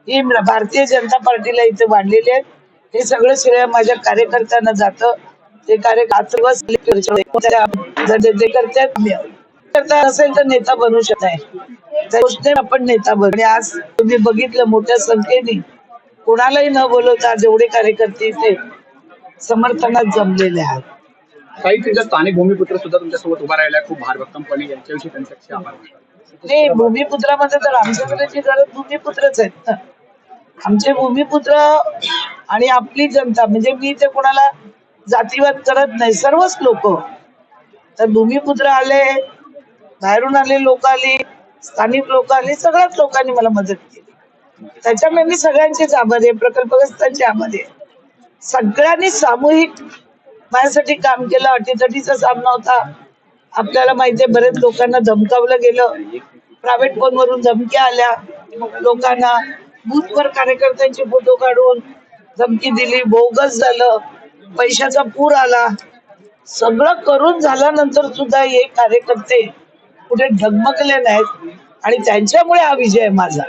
ही भारतीय जनता पार्टीला इथे वाढलेली आहेत. हे सगळं श्रेय माझ्या कार्यकर्त्यांना जातं. ते कार्यकर्ते असेल तर नेता बनू शकत नाही. आपण नेता बनू. आणि आज तुम्ही बघितलं मोठ्या संख्येने कोणालाही न बोलवता जेवढे कार्यकर्ते ते समर्थनात जमलेले आहेत. काही तुमच्या स्थानिक भूमिपुत्र सुद्धा तुमच्यासोबत उभा राहिला खूप भारभक्कमपणे, यांच्याविषयी त्यांचे आभार. नाही, भूमिपुत्रामध्ये तर आमच्याकडे जी गरज भूमिपुत्रच आहेत ना. आमचे भूमिपुत्र आणि आपली जनता, म्हणजे मी ते कोणाला जातीवाद करत नाही, सर्वच लोक. तर भूमिपुत्र आले, बाहेरून आले लोक आली, स्थानिक लोक आली, सगळ्याच लोकांनी मला मदत केली. त्याच्यामुळे मी सगळ्यांचेच आभारी आहे, प्रकल्पग्रस्तांचे आभारी आहे. सगळ्यांनी सामूहिक माझ्यासाठी काम केलं. अटीतटीचा सामना होता. आपल्याला माहितीये, बरेच लोकांना धमकावलं गेलं, प्रायव्हेट फोन वरून धमक्या आल्या लोकांना, बूथवर कार्यकर्त्यांचे फोटो काढून धमकी दिली, बोगस झालं, पैशाचा पूर आला. सगळं करून झाल्यानंतर सुद्धा हे कार्यकर्ते कुठे डगमगले नाहीत आणि त्यांच्यामुळे हा विजय माझा.